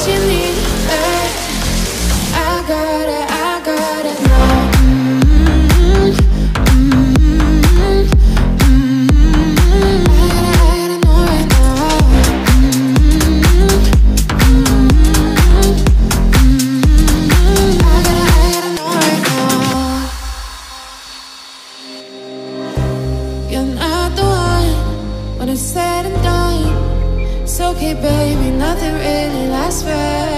you need, hey. I got it now. I gotta know right now. I gotta know right now. You're not the one when it's said and done. It's okay, baby, nothing really lasts forever.